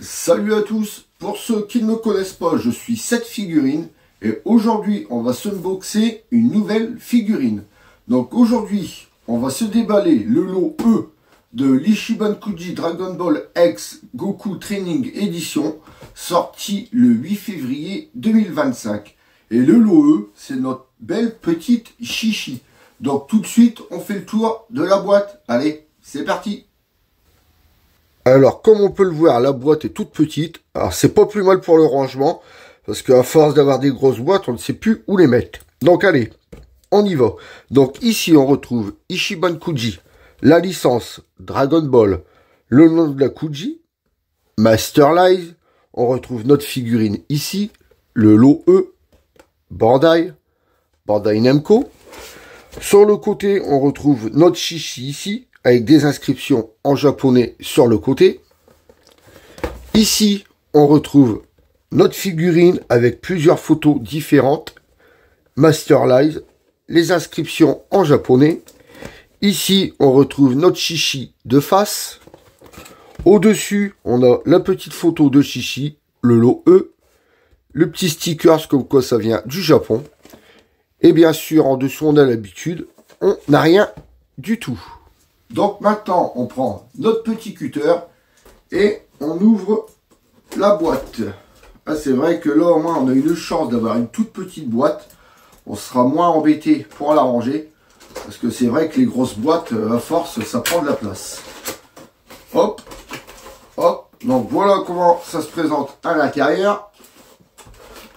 Salut à tous, pour ceux qui ne me connaissent pas, je suis Cette Figurine et aujourd'hui on va s'unboxer une nouvelle figurine. Donc aujourd'hui on va se déballer le lot E de l'Ichiban Kuji Dragon Ball X Goku Training Edition, sorti le 8 février 2025. Et le lot E, c'est notre belle petite chichi. Donc tout de suite on fait le tour de la boîte. Allez, c'est parti! Alors, comme on peut le voir, la boîte est toute petite. Alors, c'est pas plus mal pour le rangement, parce qu'à force d'avoir des grosses boîtes, on ne sait plus où les mettre. Donc, allez, on y va. Donc, ici, on retrouve Ichiban Kuji, la licence Dragon Ball, le nom de la Kuji, Master Lies. On retrouve notre figurine ici, le lot E, Bandai Namco. Sur le côté, on retrouve notre chichi ici, avec des inscriptions en japonais sur le côté. Ici, on retrouve notre figurine avec plusieurs photos différentes. Master Lies, les inscriptions en japonais. Ici, on retrouve notre chichi de face. Au-dessus, on a la petite photo de chichi, le lot E. Le petit sticker, comme quoi ça vient du Japon. Et bien sûr, en dessous, on a l'habitude, on n'a rien du tout. Donc maintenant, on prend notre petit cutter et on ouvre la boîte. Ah, c'est vrai que là, au moins, on a eu une chance d'avoir une toute petite boîte. On sera moins embêté pour la ranger. Parce que c'est vrai que les grosses boîtes, à force, ça prend de la place. Hop, hop. Donc voilà comment ça se présente à l'intérieur.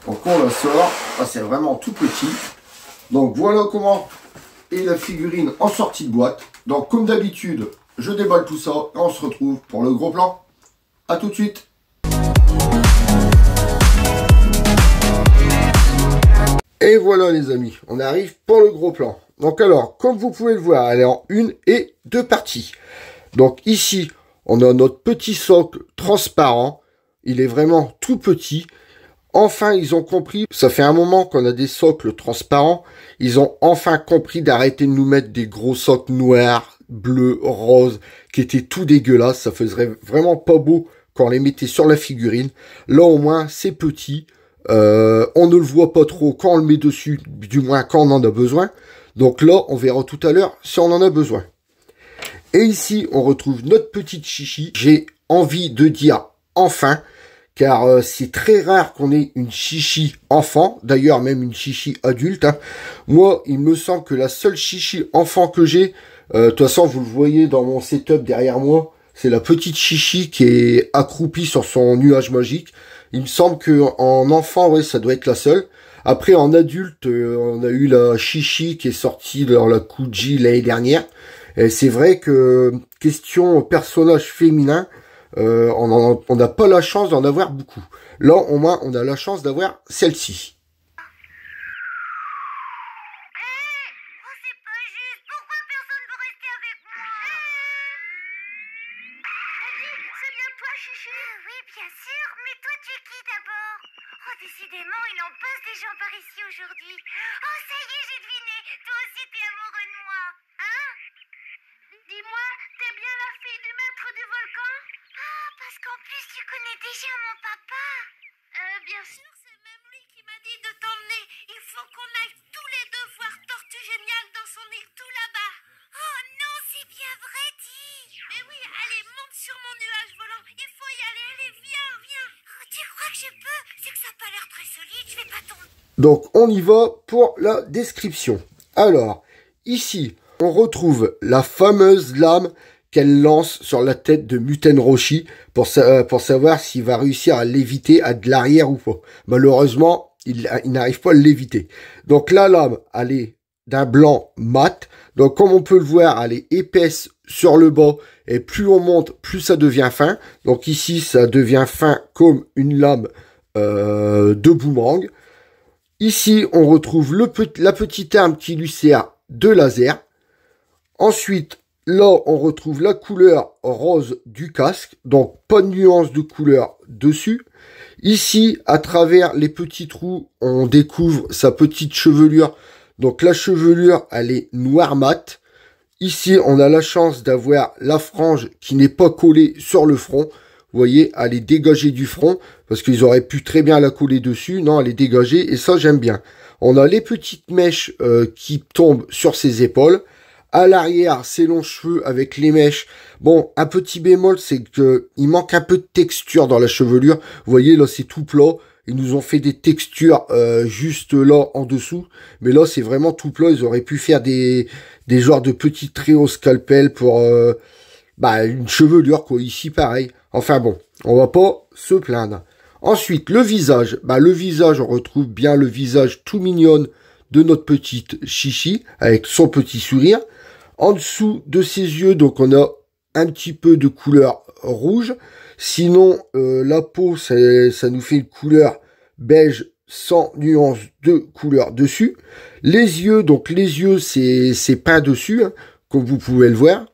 Donc on la sort. Ah, c'est vraiment tout petit. Donc voilà comment est la figurine en sortie de boîte. Donc comme d'habitude, je déballe tout ça et on se retrouve pour le gros plan. A tout de suite. Et voilà les amis, on arrive pour le gros plan. Donc alors, comme vous pouvez le voir, elle est en une et deux parties. Donc ici, on a notre petit socle transparent. Il est vraiment tout petit. Enfin, ils ont compris, ça fait un moment qu'on a des socles transparents, ils ont enfin compris d'arrêter de nous mettre des gros socles noirs, bleus, roses, qui étaient tout dégueulasses, ça faisait vraiment pas beau quand on les mettait sur la figurine. Là, au moins, c'est petit, on ne le voit pas trop quand on le met dessus, du moins quand on en a besoin. Donc là, on verra tout à l'heure si on en a besoin. Et ici, on retrouve notre petite chichi, j'ai envie de dire enfin, car c'est très rare qu'on ait une chichi enfant, d'ailleurs même une chichi adulte. Hein. Moi, il me semble que la seule chichi enfant que j'ai, de toute façon vous le voyez dans mon setup derrière moi, c'est la petite chichi qui est accroupie sur son nuage magique. Il me semble que en enfant, ouais, ça doit être la seule. Après, en adulte, on a eu la chichi qui est sortie dans la Kuji l'année dernière. Et c'est vrai que, question personnage féminin, on n'a pas la chance d'en avoir beaucoup. Là, au moins, on a la chance d'avoir celle-ci. Décidément, il en passe des gens par ici aujourd'hui. Oh, ça y est, j'ai deviné. Toi aussi, t'es amoureux de moi, hein? Dis-moi, t'es bien la fille du maître du volcan? Ah, parce qu'en plus, tu connais déjà mon papa. Bien sûr, c'est même lui qui m'a dit de t'emmener. Il faut qu'on aille tous les deux voir Tortue Géniale dans son île tout là-bas. Oh non, c'est bien vrai dit. Mais oui, allez, monte sur mon nuage volant. Il faut y aller, allez, viens, viens. Oh, tu crois que je peux? C'est que ça n'a pas l'air très solide, je vais pas tomber. Donc, on y va pour la description. Alors, ici, on retrouve la fameuse lame qu'elle lance sur la tête de Muten Roshi pour savoir s'il va réussir à l'éviter à de l'arrière ou pas. Malheureusement, il n'arrive pas à l'éviter. Donc, la lame, elle est d'un blanc mat. Donc, comme on peut le voir, elle est épaisse sur le bas. Et plus on monte, plus ça devient fin. Donc, ici, ça devient fin comme une lame de boomerang. Ici, on retrouve la petite arme qui lui sert de laser. Ensuite, là, on retrouve la couleur rose du casque. Donc, pas de nuance de couleur dessus. Ici, à travers les petits trous, on découvre sa petite chevelure. Donc, la chevelure, elle est noire mat. Ici, on a la chance d'avoir la frange qui n'est pas collée sur le front. vous voyez, elle est dégagée du front, parce qu'ils auraient pu très bien la coller dessus. Non, elle est dégagée, et ça, j'aime bien. On a les petites mèches qui tombent sur ses épaules. À l'arrière, ses longs cheveux avec les mèches. Bon, un petit bémol, c'est que il manque un peu de texture dans la chevelure. Vous voyez, là, c'est tout plat. Ils nous ont fait des textures juste là, en dessous. Mais là, c'est vraiment tout plat. Ils auraient pu faire des genres de petits traits au scalpel pour une chevelure, quoi. Ici, pareil. Enfin bon, on va pas se plaindre. Ensuite, le visage. Le visage, on retrouve bien le visage tout mignon de notre petite Chichi, avec son petit sourire. En dessous de ses yeux, donc on a un petit peu de couleur rouge. Sinon, la peau, ça nous fait une couleur beige sans nuance de couleur dessus. Les yeux, donc les yeux, c'est peint dessus, hein, comme vous pouvez le voir.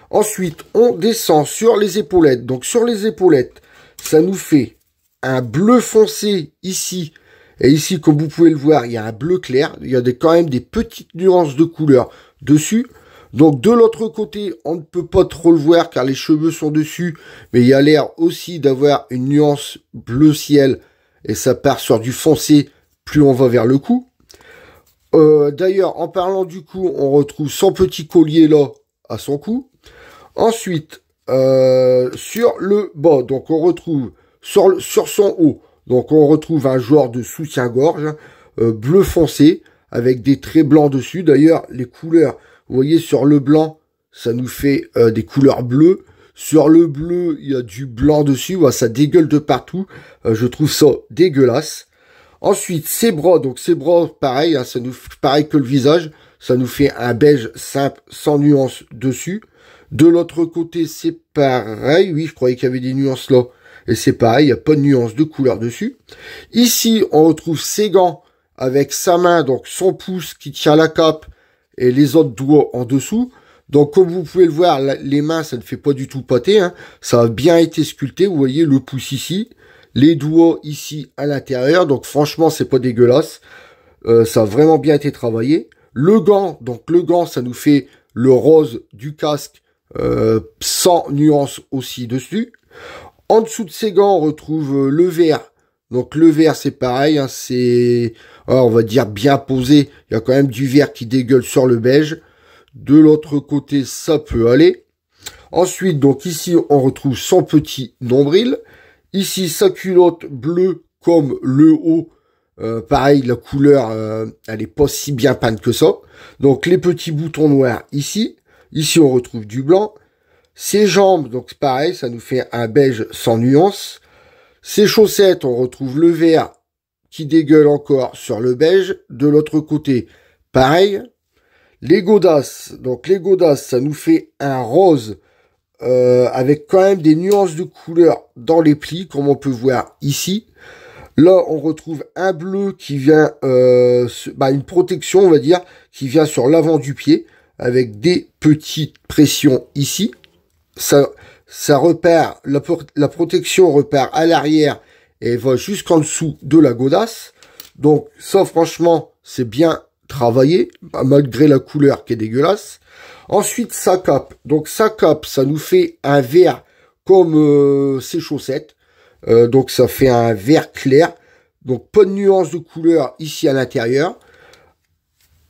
Ensuite, on descend sur les épaulettes. Donc sur les épaulettes, ça nous fait un bleu foncé ici. Et ici, comme vous pouvez le voir, il y a un bleu clair. Il y a quand même des petites nuances de couleur dessus. Donc de l'autre côté, on ne peut pas trop le voir car les cheveux sont dessus. Mais il y a l'air aussi d'avoir une nuance bleu ciel. Et ça part sur du foncé, plus on va vers le cou. D'ailleurs, en parlant du cou, on retrouve son petit collier là, à son cou. Ensuite, sur le bas, donc on retrouve sur son haut, donc on retrouve un genre de soutien-gorge bleu foncé avec des traits blancs dessus. D'ailleurs, les couleurs, vous voyez sur le blanc, ça nous fait des couleurs bleues. Sur le bleu, il y a du blanc dessus. Voilà, ça dégueule de partout. Je trouve ça dégueulasse. Ensuite, ses bras, donc ses bras, pareil, hein, ça nous pareil que le visage, ça nous fait un beige simple sans nuance dessus. De l'autre côté, c'est pareil. Oui, je croyais qu'il y avait des nuances là. Et c'est pareil, il n'y a pas de nuance de couleur dessus. Ici, on retrouve ses gants avec sa main, donc son pouce qui tient la cape et les autres doigts en dessous. Donc, comme vous pouvez le voir, les mains, ça ne fait pas du tout pâter, hein. Ça a bien été sculpté. Vous voyez le pouce ici, les doigts ici à l'intérieur. Donc, franchement, c'est pas dégueulasse. Ça a vraiment bien été travaillé. Le gant, donc le gant, ça nous fait le rose du casque sans nuance aussi dessus. En dessous de ces gants, on retrouve le vert. Donc le vert, c'est pareil, hein, c'est, on va dire, bien posé. Il y a quand même du vert qui dégueule sur le beige. De l'autre côté, ça peut aller. Ensuite, donc ici, on retrouve son petit nombril. Ici, sa culotte bleue comme le haut. Pareil, la couleur, elle est pas si bien peinte que ça. Donc les petits boutons noirs ici. Ici, on retrouve du blanc. Ses jambes, donc pareil, ça nous fait un beige sans nuance. Ses chaussettes, on retrouve le vert qui dégueule encore sur le beige. De l'autre côté, pareil. Les godasses, donc les godasses, ça nous fait un rose avec quand même des nuances de couleur dans les plis, comme on peut voir ici. Là, on retrouve un bleu qui vient, une protection, on va dire, qui vient sur l'avant du pied, avec des petites pressions ici. Ça repère, la protection repère à l'arrière et va jusqu'en dessous de la godasse. Donc ça, franchement, c'est bien travaillé, malgré la couleur qui est dégueulasse. Ensuite, sa cape. Donc sa cape, ça nous fait un vert comme ses chaussettes. Donc ça fait un vert clair. Donc pas de nuance de couleur ici à l'intérieur.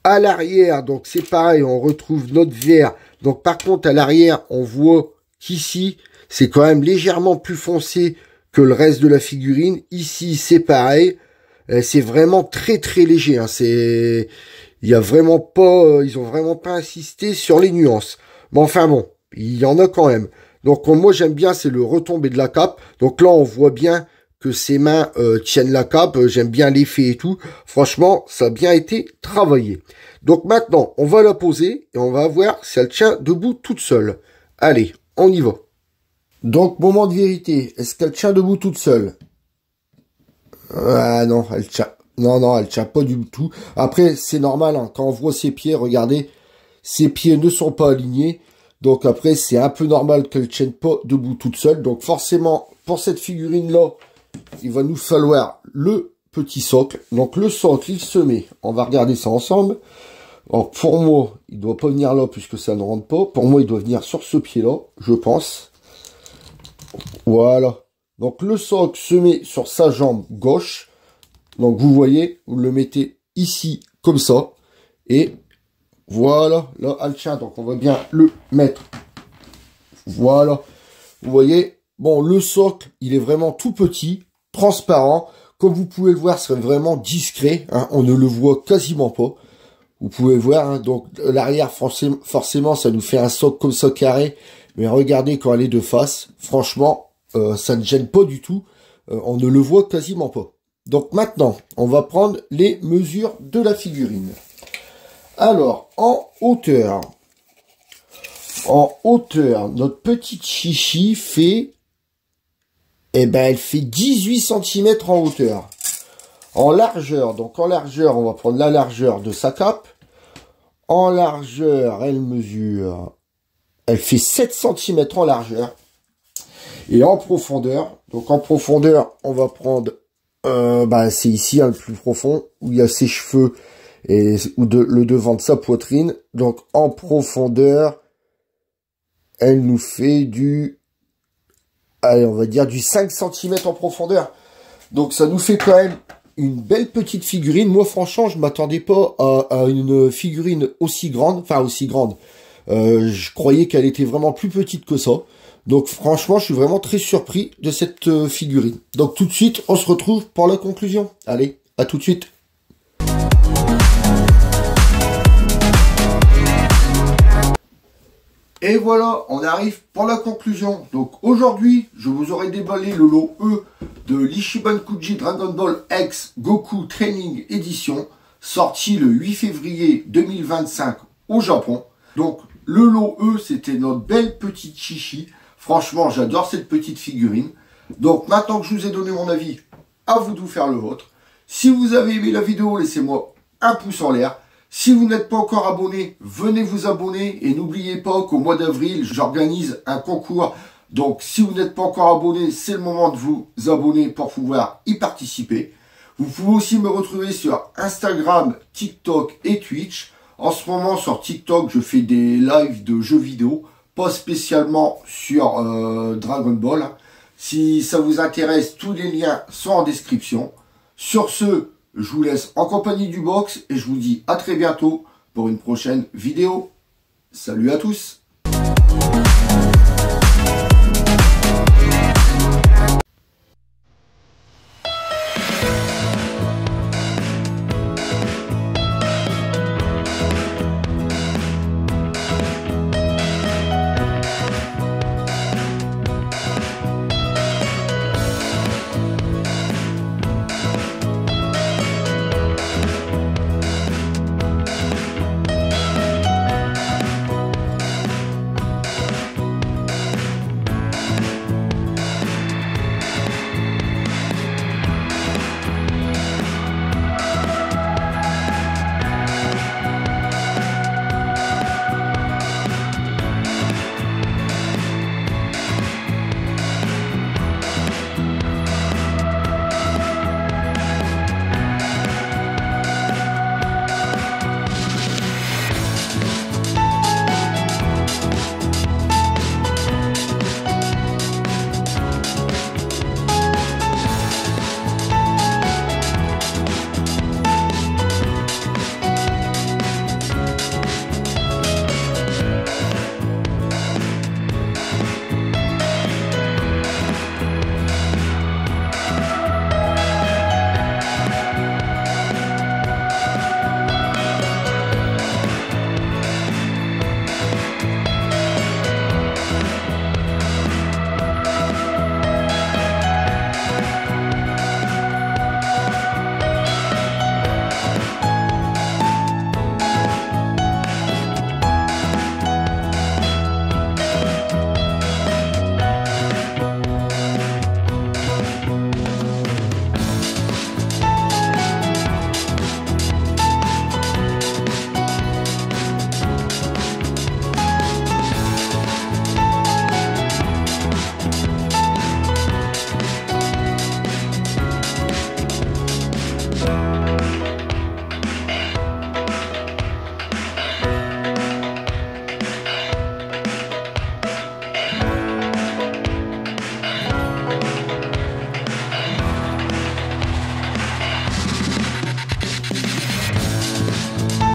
À l'arrière, donc c'est pareil, on retrouve notre vert. Donc par contre, à l'arrière, on voit qu'ici, c'est quand même légèrement plus foncé que le reste de la figurine. Ici, c'est pareil. C'est vraiment très très léger. Hein. Il y a vraiment pas, ils ont vraiment pas insisté sur les nuances. Mais enfin bon, il y en a quand même. Donc moi j'aime bien, c'est le retombé de la cape. Donc là, on voit bien que ses mains tiennent la cape. J'aime bien l'effet et tout. Franchement, ça a bien été travaillé. Donc maintenant, on va la poser et on va voir si elle tient debout toute seule. Allez, on y va. Donc, moment de vérité. Est-ce qu'elle tient debout toute seule? Ah non, elle tient. Non, elle tient pas du tout. Après, c'est normal, hein, quand on voit ses pieds, regardez, ses pieds ne sont pas alignés. Donc après, c'est un peu normal qu'elle tienne pas debout toute seule. Donc forcément, pour cette figurine-là, il va nous falloir le petit socle. Donc le socle, il se met. On va regarder ça ensemble. Alors pour moi, il doit pas venir là puisque ça ne rentre pas. Pour moi, il doit venir sur ce pied-là, je pense. Voilà. Donc le socle se met sur sa jambe gauche. Donc vous voyez, vous le mettez ici comme ça. Et voilà, là elle tient. Donc on va bien le mettre. Voilà. Vous voyez, bon, le socle, il est vraiment tout petit, transparent. Comme vous pouvez le voir, c'est vraiment discret. Hein, on ne le voit quasiment pas. Vous pouvez voir, hein, donc l'arrière, forcément, ça nous fait un socle comme ça carré. Mais regardez quand elle est de face, franchement, ça ne gêne pas du tout. On ne le voit quasiment pas. Donc maintenant, on va prendre les mesures de la figurine. Alors, en hauteur, notre petite chichi fait, elle fait 18 cm en hauteur. En largeur, donc en largeur, on va prendre la largeur de sa cape. En largeur, elle fait 7 cm en largeur. Et en profondeur, on va prendre, c'est ici, hein, le plus profond, où il y a ses cheveux et le devant de sa poitrine. Donc en profondeur, elle nous fait on va dire du 5 cm en profondeur. Donc ça nous fait quand même une belle petite figurine. Moi franchement, je m'attendais pas à une figurine aussi grande. Enfin aussi grande. Je croyais qu'elle était vraiment plus petite que ça. Donc franchement, je suis vraiment très surpris de cette figurine. Donc tout de suite, on se retrouve pour la conclusion. Allez, à tout de suite. Et voilà, on arrive pour la conclusion. Donc aujourd'hui, je vous aurai déballé le lot E de l'Ichiban Kuji Dragon Ball X Goku Training Edition, sorti le 8 février 2025 au Japon. Donc le lot E, c'était notre belle petite chichi. Franchement, j'adore cette petite figurine. Donc maintenant que je vous ai donné mon avis, à vous de vous faire le vôtre. Si vous avez aimé la vidéo, laissez-moi un pouce en l'air. Si vous n'êtes pas encore abonné, venez vous abonner et n'oubliez pas qu'au mois d'avril, j'organise un concours. Donc, si vous n'êtes pas encore abonné, c'est le moment de vous abonner pour pouvoir y participer. Vous pouvez aussi me retrouver sur Instagram, TikTok et Twitch. En ce moment, sur TikTok, je fais des lives de jeux vidéo, pas spécialement sur Dragon Ball. Si ça vous intéresse, tous les liens sont en description. Sur ce, je vous laisse en compagnie du box et je vous dis à très bientôt pour une prochaine vidéo. Salut à tous!